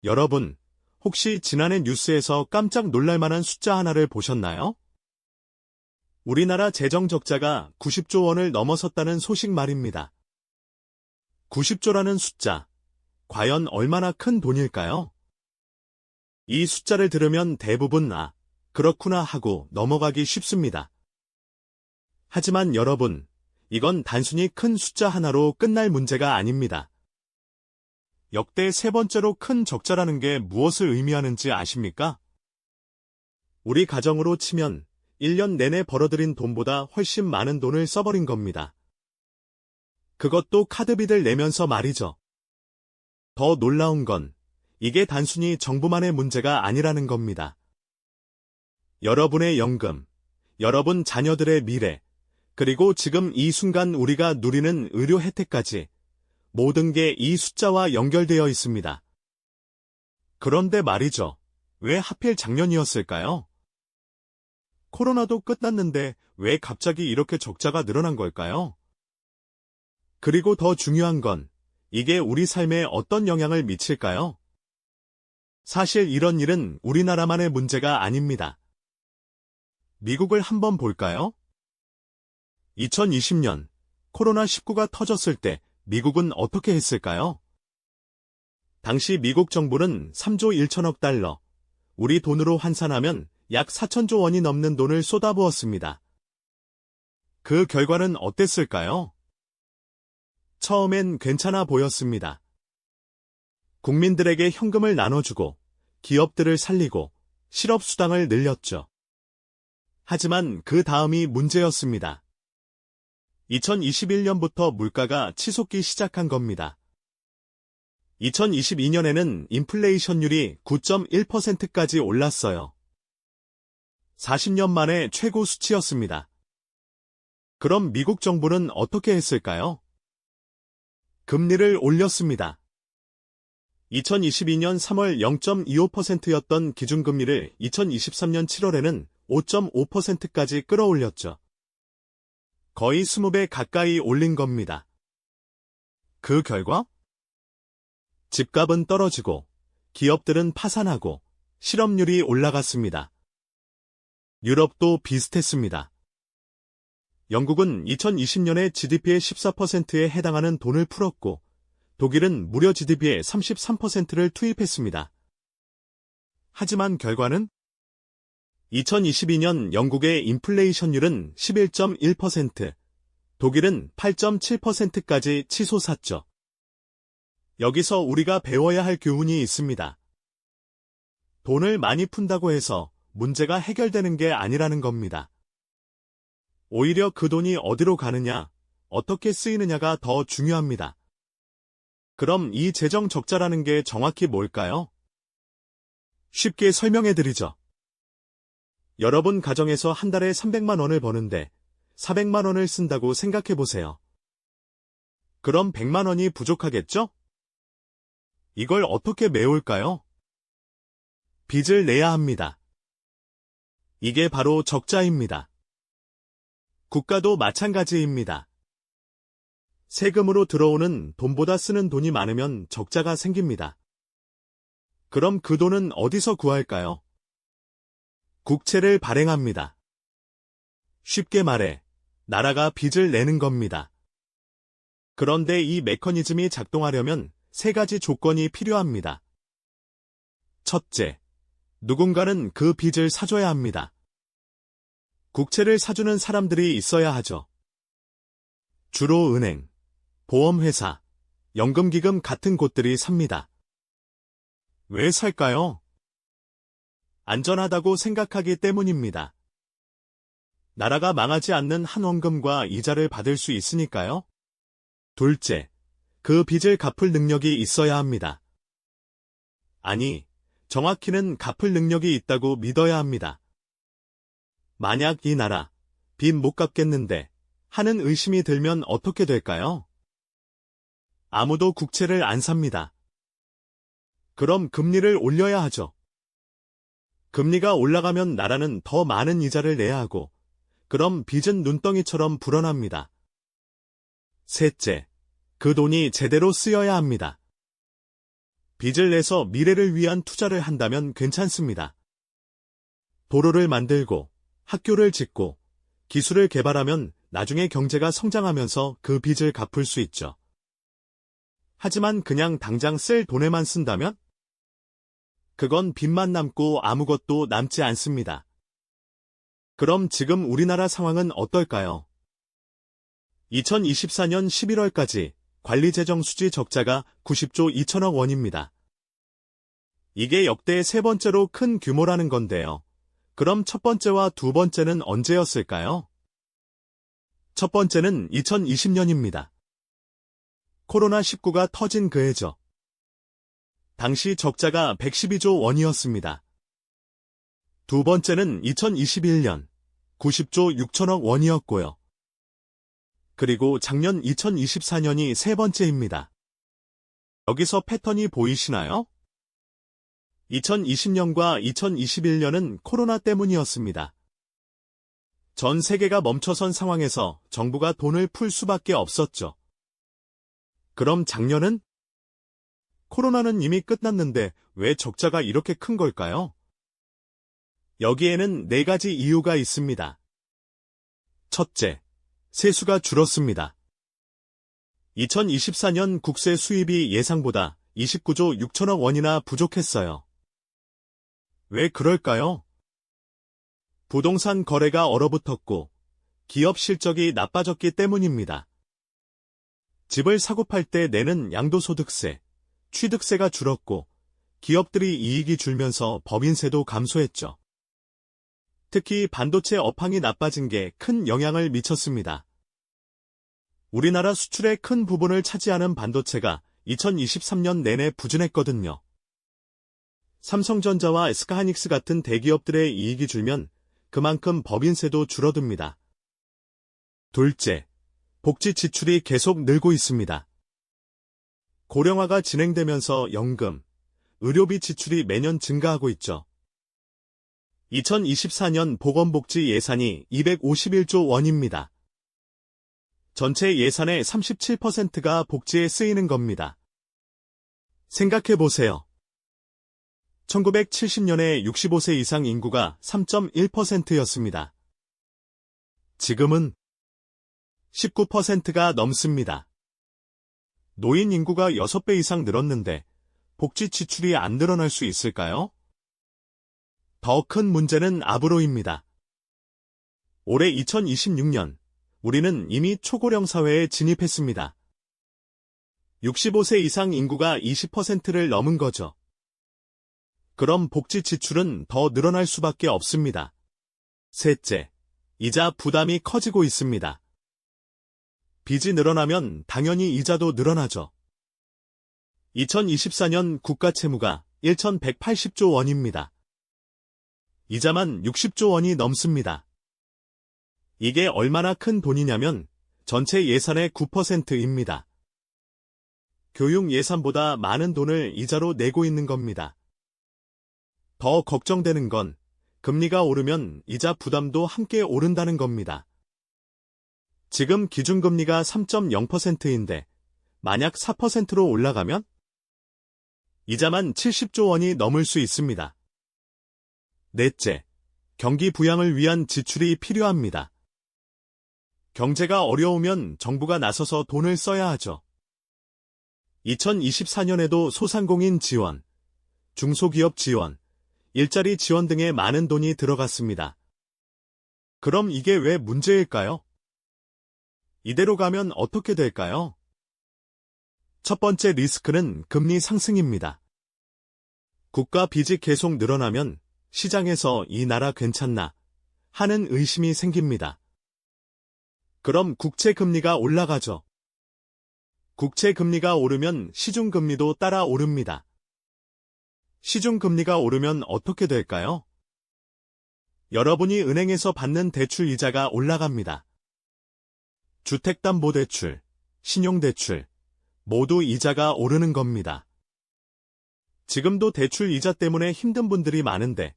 여러분, 혹시 지난해 뉴스에서 깜짝 놀랄 만한 숫자 하나를 보셨나요? 우리나라 재정 적자가 90조 원을 넘어섰다는 소식 말입니다. 90조라는 숫자, 과연 얼마나 큰 돈일까요? 이 숫자를 들으면 대부분 그렇구나 하고 넘어가기 쉽습니다. 하지만 여러분, 이건 단순히 큰 숫자 하나로 끝날 문제가 아닙니다. 역대 세 번째로 큰 적자라는 게 무엇을 의미하는지 아십니까? 우리 가정으로 치면 1년 내내 벌어들인 돈보다 훨씬 많은 돈을 써버린 겁니다. 그것도 카드비를 내면서 말이죠. 더 놀라운 건 이게 단순히 정부만의 문제가 아니라는 겁니다. 여러분의 연금, 여러분 자녀들의 미래, 그리고 지금 이 순간 우리가 누리는 의료 혜택까지 모든 게 이 숫자와 연결되어 있습니다. 그런데 말이죠. 왜 하필 작년이었을까요? 코로나도 끝났는데 왜 갑자기 이렇게 적자가 늘어난 걸까요? 그리고 더 중요한 건 이게 우리 삶에 어떤 영향을 미칠까요? 사실 이런 일은 우리나라만의 문제가 아닙니다. 미국을 한번 볼까요? 2020년 코로나19가 터졌을 때 미국은 어떻게 했을까요? 당시 미국 정부는 3조 1천억 달러, 우리 돈으로 환산하면 약 4천조 원이 넘는 돈을 쏟아부었습니다. 그 결과는 어땠을까요? 처음엔 괜찮아 보였습니다. 국민들에게 현금을 나눠주고 기업들을 살리고 실업수당을 늘렸죠. 하지만 그 다음이 문제였습니다. 2021년부터 물가가 치솟기 시작한 겁니다. 2022년에는 인플레이션율이 9.1%까지 올랐어요. 40년 만에 최고 수치였습니다. 그럼 미국 정부는 어떻게 했을까요? 금리를 올렸습니다. 2022년 3월 0.25%였던 기준금리를 2023년 7월에는 5.5%까지 끌어올렸죠. 거의 20배 가까이 올린 겁니다. 그 결과? 집값은 떨어지고 기업들은 파산하고 실업률이 올라갔습니다. 유럽도 비슷했습니다. 영국은 2020년에 GDP의 14%에 해당하는 돈을 풀었고 독일은 무려 GDP의 33%를 투입했습니다. 하지만 결과는? 2022년 영국의 인플레이션율은 11.1%, 독일은 8.7%까지 치솟았죠. 여기서 우리가 배워야 할 교훈이 있습니다. 돈을 많이 푼다고 해서 문제가 해결되는 게 아니라는 겁니다. 오히려 그 돈이 어디로 가느냐, 어떻게 쓰이느냐가 더 중요합니다. 그럼 이 재정 적자라는 게 정확히 뭘까요? 쉽게 설명해드리죠. 여러분 가정에서 한 달에 300만 원을 버는데 400만 원을 쓴다고 생각해보세요. 그럼 100만 원이 부족하겠죠? 이걸 어떻게 메울까요? 빚을 내야 합니다. 이게 바로 적자입니다. 국가도 마찬가지입니다. 세금으로 들어오는 돈보다 쓰는 돈이 많으면 적자가 생깁니다. 그럼 그 돈은 어디서 구할까요? 국채를 발행합니다. 쉽게 말해, 나라가 빚을 내는 겁니다. 그런데 이 메커니즘이 작동하려면 세 가지 조건이 필요합니다. 첫째, 누군가는 그 빚을 사줘야 합니다. 국채를 사주는 사람들이 있어야 하죠. 주로 은행, 보험회사, 연금기금 같은 곳들이 삽니다. 왜 살까요? 안전하다고 생각하기 때문입니다. 나라가 망하지 않는 한 원금과 이자를 받을 수 있으니까요. 둘째, 그 빚을 갚을 능력이 있어야 합니다. 아니, 정확히는 갚을 능력이 있다고 믿어야 합니다. 만약 이 나라, 빚 못 갚겠는데 하는 의심이 들면 어떻게 될까요? 아무도 국채를 안 삽니다. 그럼 금리를 올려야 하죠. 금리가 올라가면 나라는 더 많은 이자를 내야 하고, 그럼 빚은 눈덩이처럼 불어납니다. 셋째, 그 돈이 제대로 쓰여야 합니다. 빚을 내서 미래를 위한 투자를 한다면 괜찮습니다. 도로를 만들고, 학교를 짓고, 기술을 개발하면 나중에 경제가 성장하면서 그 빚을 갚을 수 있죠. 하지만 그냥 당장 쓸 돈에만 쓴다면? 그건 빚만 남고 아무것도 남지 않습니다. 그럼 지금 우리나라 상황은 어떨까요? 2024년 11월까지 관리재정수지 적자가 90조 2천억 원입니다. 이게 역대 세 번째로 큰 규모라는 건데요. 그럼 첫 번째와 두 번째는 언제였을까요? 첫 번째는 2020년입니다. 코로나19가 터진 그 해죠. 당시 적자가 112조 원이었습니다. 두 번째는 2021년 90조 6천억 원이었고요. 그리고 작년 2024년이 세 번째입니다. 여기서 패턴이 보이시나요? 2020년과 2021년은 코로나 때문이었습니다. 전 세계가 멈춰선 상황에서 정부가 돈을 풀 수밖에 없었죠. 그럼 작년은? 코로나는 이미 끝났는데 왜 적자가 이렇게 큰 걸까요? 여기에는 네 가지 이유가 있습니다. 첫째, 세수가 줄었습니다. 2024년 국세 수입이 예상보다 29조 6천억 원이나 부족했어요. 왜 그럴까요? 부동산 거래가 얼어붙었고 기업 실적이 나빠졌기 때문입니다. 집을 사고 팔 때 내는 양도소득세, 취득세가 줄었고 기업들이 이익이 줄면서 법인세도 감소했죠. 특히 반도체 업황이 나빠진 게 큰 영향을 미쳤습니다. 우리나라 수출의 큰 부분을 차지하는 반도체가 2023년 내내 부진했거든요. 삼성전자와 SK하이닉스 같은 대기업들의 이익이 줄면 그만큼 법인세도 줄어듭니다. 둘째, 복지 지출이 계속 늘고 있습니다. 고령화가 진행되면서 연금, 의료비 지출이 매년 증가하고 있죠. 2024년 보건복지 예산이 251조 원입니다. 전체 예산의 37%가 복지에 쓰이는 겁니다. 생각해보세요. 1970년에 65세 이상 인구가 3.1%였습니다. 지금은 19%가 넘습니다. 노인 인구가 6배 이상 늘었는데 복지 지출이 안 늘어날 수 있을까요? 더 큰 문제는 앞으로입니다. 올해 2026년, 우리는 이미 초고령 사회에 진입했습니다. 65세 이상 인구가 20%를 넘은 거죠. 그럼 복지 지출은 더 늘어날 수밖에 없습니다. 셋째, 이자 부담이 커지고 있습니다. 빚이 늘어나면 당연히 이자도 늘어나죠. 2024년 국가 채무가 1,180조 원입니다. 이자만 60조 원이 넘습니다. 이게 얼마나 큰 돈이냐면 전체 예산의 9%입니다. 교육 예산보다 많은 돈을 이자로 내고 있는 겁니다. 더 걱정되는 건 금리가 오르면 이자 부담도 함께 오른다는 겁니다. 지금 기준금리가 3.0%인데 만약 4%로 올라가면 이자만 70조 원이 넘을 수 있습니다. 넷째, 경기 부양을 위한 지출이 필요합니다. 경제가 어려우면 정부가 나서서 돈을 써야 하죠. 2024년에도 소상공인 지원, 중소기업 지원, 일자리 지원 등에 많은 돈이 들어갔습니다. 그럼 이게 왜 문제일까요? 이대로 가면 어떻게 될까요? 첫 번째 리스크는 금리 상승입니다. 국가 빚이 계속 늘어나면 시장에서 이 나라 괜찮나 하는 의심이 생깁니다. 그럼 국채금리가 올라가죠. 국채금리가 오르면 시중금리도 따라 오릅니다. 시중금리가 오르면 어떻게 될까요? 여러분이 은행에서 받는 대출 이자가 올라갑니다. 주택담보대출, 신용대출, 모두 이자가 오르는 겁니다. 지금도 대출 이자 때문에 힘든 분들이 많은데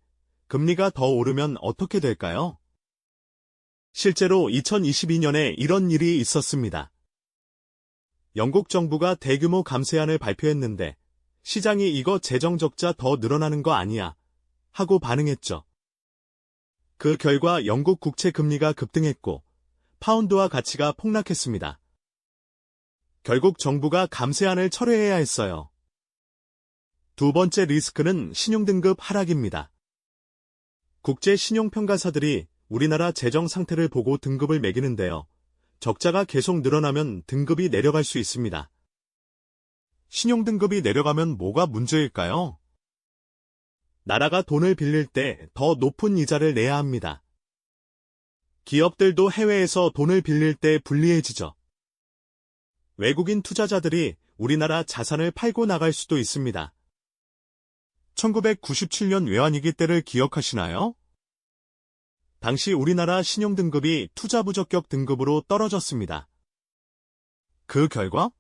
금리가 더 오르면 어떻게 될까요? 실제로 2022년에 이런 일이 있었습니다. 영국 정부가 대규모 감세안을 발표했는데 시장이 이거 재정 적자 더 늘어나는 거 아니야? 하고 반응했죠. 그 결과 영국 국채 금리가 급등했고 파운드화 가치가 폭락했습니다. 결국 정부가 감세안을 철회해야 했어요. 두 번째 리스크는 신용등급 하락입니다. 국제 신용평가사들이 우리나라 재정 상태를 보고 등급을 매기는데요. 적자가 계속 늘어나면 등급이 내려갈 수 있습니다. 신용등급이 내려가면 뭐가 문제일까요? 나라가 돈을 빌릴 때 더 높은 이자를 내야 합니다. 기업들도 해외에서 돈을 빌릴 때 불리해지죠. 외국인 투자자들이 우리나라 자산을 팔고 나갈 수도 있습니다. 1997년 외환위기 때를 기억하시나요? 당시 우리나라 신용등급이 투자부적격 등급으로 떨어졌습니다. 그 결과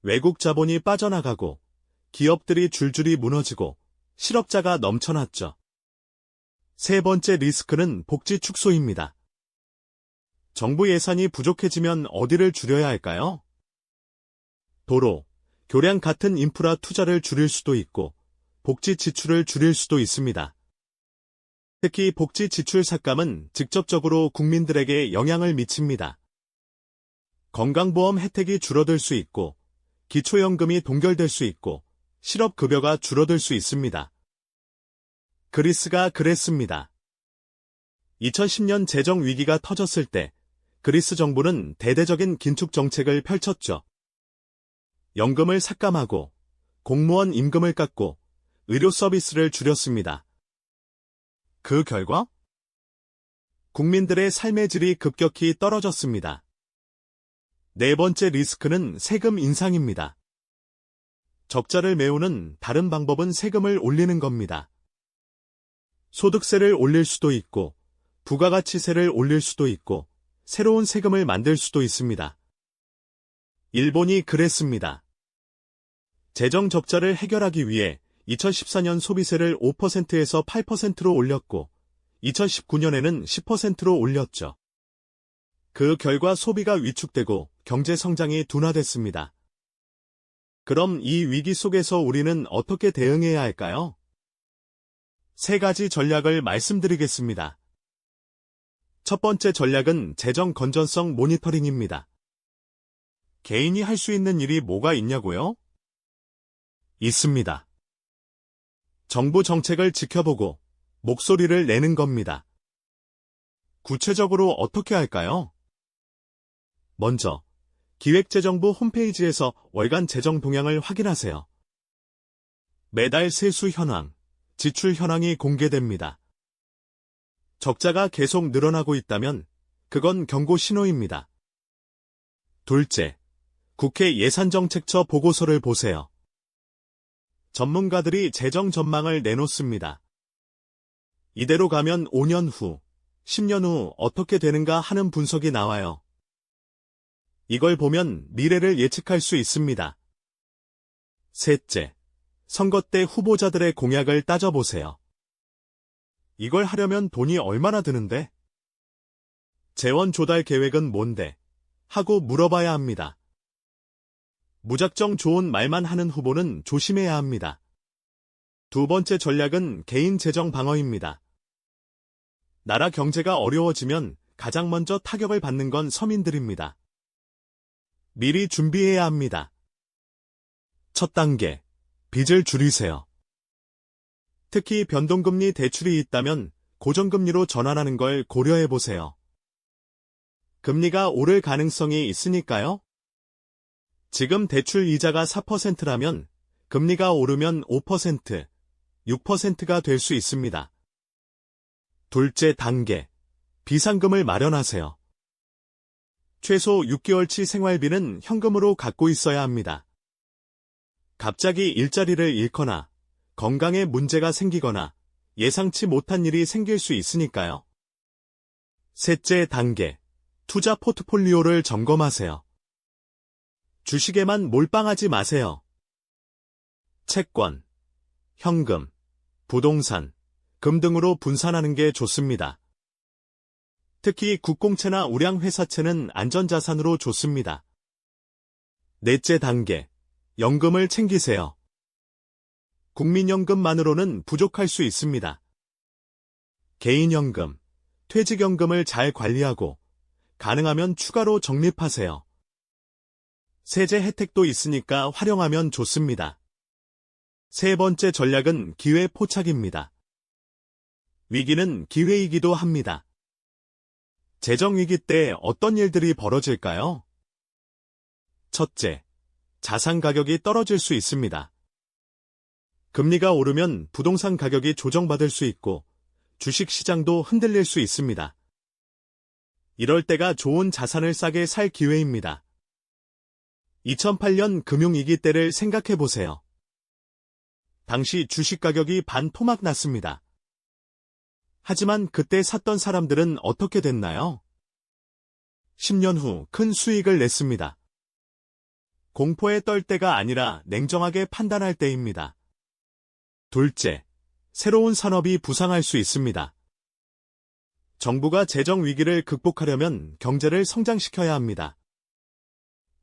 외국 자본이 빠져나가고 기업들이 줄줄이 무너지고 실업자가 넘쳐났죠. 세 번째 리스크는 복지 축소입니다. 정부 예산이 부족해지면 어디를 줄여야 할까요? 도로, 교량 같은 인프라 투자를 줄일 수도 있고 복지 지출을 줄일 수도 있습니다. 특히 복지 지출 삭감은 직접적으로 국민들에게 영향을 미칩니다. 건강보험 혜택이 줄어들 수 있고 기초연금이 동결될 수 있고 실업급여가 줄어들 수 있습니다. 그리스가 그랬습니다. 2010년 재정위기가 터졌을 때 그리스 정부는 대대적인 긴축 정책을 펼쳤죠. 연금을 삭감하고 공무원 임금을 깎고 의료 서비스를 줄였습니다. 그 결과 국민들의 삶의 질이 급격히 떨어졌습니다. 네 번째 리스크는 세금 인상입니다. 적자를 메우는 다른 방법은 세금을 올리는 겁니다. 소득세를 올릴 수도 있고 부가가치세를 올릴 수도 있고 새로운 세금을 만들 수도 있습니다. 일본이 그랬습니다. 재정 적자를 해결하기 위해 2014년 소비세를 5%에서 8%로 올렸고 2019년에는 10%로 올렸죠. 그 결과 소비가 위축되고 경제 성장이 둔화됐습니다. 그럼 이 위기 속에서 우리는 어떻게 대응해야 할까요? 세 가지 전략을 말씀드리겠습니다. 첫 번째 전략은 재정 건전성 모니터링입니다. 개인이 할 수 있는 일이 뭐가 있냐고요? 있습니다. 정부 정책을 지켜보고 목소리를 내는 겁니다. 구체적으로 어떻게 할까요? 먼저 기획재정부 홈페이지에서 월간 재정 동향을 확인하세요. 매달 세수 현황, 지출 현황이 공개됩니다. 적자가 계속 늘어나고 있다면 그건 경고 신호입니다. 둘째, 국회 예산정책처 보고서를 보세요. 전문가들이 재정 전망을 내놓습니다. 이대로 가면 5년 후, 10년 후 어떻게 되는가 하는 분석이 나와요. 이걸 보면 미래를 예측할 수 있습니다. 셋째, 선거 때 후보자들의 공약을 따져보세요. 이걸 하려면 돈이 얼마나 드는데? 재원 조달 계획은 뭔데? 하고 물어봐야 합니다. 무작정 좋은 말만 하는 후보는 조심해야 합니다. 두 번째 전략은 개인 재정 방어입니다. 나라 경제가 어려워지면 가장 먼저 타격을 받는 건 서민들입니다. 미리 준비해야 합니다. 첫 단계, 빚을 줄이세요. 특히 변동금리 대출이 있다면 고정금리로 전환하는 걸 고려해보세요. 금리가 오를 가능성이 있으니까요. 지금 대출 이자가 4%라면 금리가 오르면 5%, 6%가 될 수 있습니다. 둘째 단계, 비상금을 마련하세요. 최소 6개월치 생활비는 현금으로 갖고 있어야 합니다. 갑자기 일자리를 잃거나 건강에 문제가 생기거나 예상치 못한 일이 생길 수 있으니까요. 셋째 단계, 투자 포트폴리오를 점검하세요. 주식에만 몰빵하지 마세요. 채권, 현금, 부동산, 금 등으로 분산하는 게 좋습니다. 특히 국공채나 우량회사채는 안전자산으로 좋습니다. 넷째 단계, 연금을 챙기세요. 국민연금만으로는 부족할 수 있습니다. 개인연금, 퇴직연금을 잘 관리하고 가능하면 추가로 적립하세요. 세제 혜택도 있으니까 활용하면 좋습니다. 세 번째 전략은 기회 포착입니다. 위기는 기회이기도 합니다. 재정위기 때 어떤 일들이 벌어질까요? 첫째, 자산 가격이 떨어질 수 있습니다. 금리가 오르면 부동산 가격이 조정받을 수 있고 주식 시장도 흔들릴 수 있습니다. 이럴 때가 좋은 자산을 싸게 살 기회입니다. 2008년 금융위기 때를 생각해 보세요. 당시 주식 가격이 반토막 났습니다. 하지만 그때 샀던 사람들은 어떻게 됐나요? 10년 후 큰 수익을 냈습니다. 공포에 떨 때가 아니라 냉정하게 판단할 때입니다. 둘째, 새로운 산업이 부상할 수 있습니다. 정부가 재정 위기를 극복하려면 경제를 성장시켜야 합니다.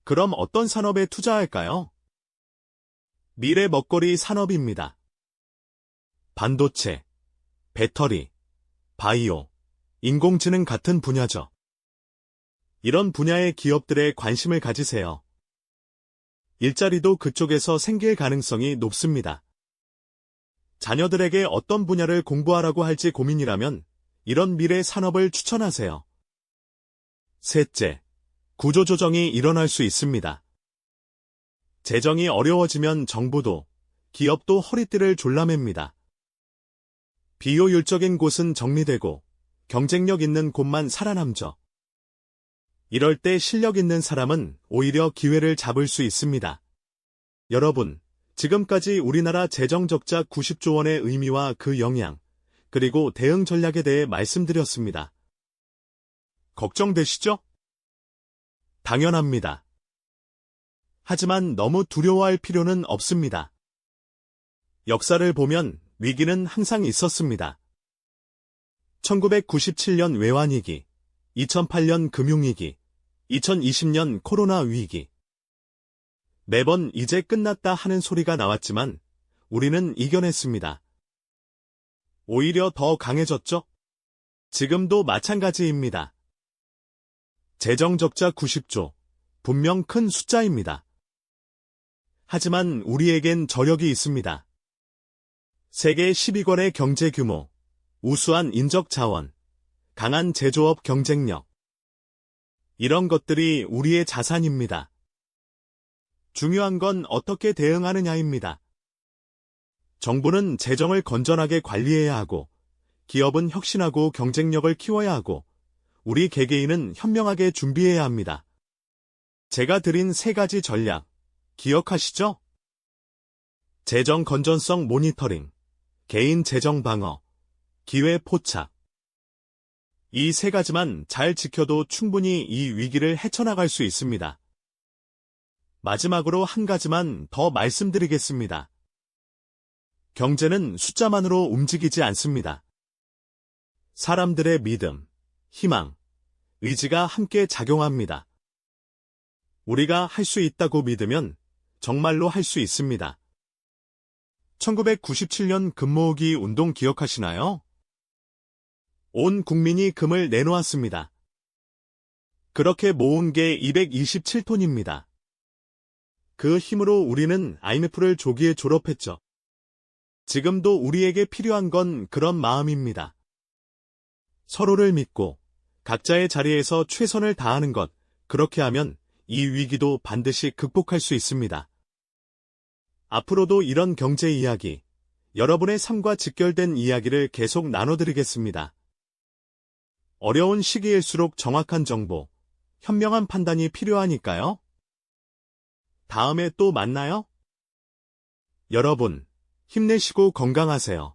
그럼 어떤 산업에 투자할까요? 미래 먹거리 산업입니다. 반도체, 배터리, 바이오, 인공지능 같은 분야죠. 이런 분야의 기업들에 관심을 가지세요. 일자리도 그쪽에서 생길 가능성이 높습니다. 자녀들에게 어떤 분야를 공부하라고 할지 고민이라면 이런 미래 산업을 추천하세요. 셋째, 구조조정이 일어날 수 있습니다. 재정이 어려워지면 정부도, 기업도 허리띠를 졸라맵니다. 비효율적인 곳은 정리되고 경쟁력 있는 곳만 살아남죠. 이럴 때 실력 있는 사람은 오히려 기회를 잡을 수 있습니다. 여러분, 지금까지 우리나라 재정적자 90조 원의 의미와 그 영향, 그리고 대응 전략에 대해 말씀드렸습니다. 걱정되시죠? 당연합니다. 하지만 너무 두려워할 필요는 없습니다. 역사를 보면 위기는 항상 있었습니다. 1997년 외환위기, 2008년 금융위기, 2020년 코로나 위기. 매번 이제 끝났다 하는 소리가 나왔지만 우리는 이겨냈습니다. 오히려 더 강해졌죠? 지금도 마찬가지입니다. 재정적자 90조, 분명 큰 숫자입니다. 하지만 우리에겐 저력이 있습니다. 세계 10위권의 경제 규모, 우수한 인적 자원, 강한 제조업 경쟁력. 이런 것들이 우리의 자산입니다. 중요한 건 어떻게 대응하느냐입니다. 정부는 재정을 건전하게 관리해야 하고, 기업은 혁신하고 경쟁력을 키워야 하고, 우리 개개인은 현명하게 준비해야 합니다. 제가 드린 세 가지 전략, 기억하시죠? 재정 건전성 모니터링, 개인 재정 방어, 기회 포착. 이 세 가지만 잘 지켜도 충분히 이 위기를 헤쳐나갈 수 있습니다. 마지막으로 한 가지만 더 말씀드리겠습니다. 경제는 숫자만으로 움직이지 않습니다. 사람들의 믿음, 희망, 의지가 함께 작용합니다. 우리가 할 수 있다고 믿으면 정말로 할 수 있습니다. 1997년 금 모으기 운동 기억하시나요? 온 국민이 금을 내놓았습니다. 그렇게 모은 게 227톤입니다. 그 힘으로 우리는 IMF를 조기에 졸업했죠. 지금도 우리에게 필요한 건 그런 마음입니다. 서로를 믿고 각자의 자리에서 최선을 다하는 것, 그렇게 하면 이 위기도 반드시 극복할 수 있습니다. 앞으로도 이런 경제 이야기, 여러분의 삶과 직결된 이야기를 계속 나눠드리겠습니다. 어려운 시기일수록 정확한 정보, 현명한 판단이 필요하니까요. 다음에 또 만나요. 여러분, 힘내시고 건강하세요.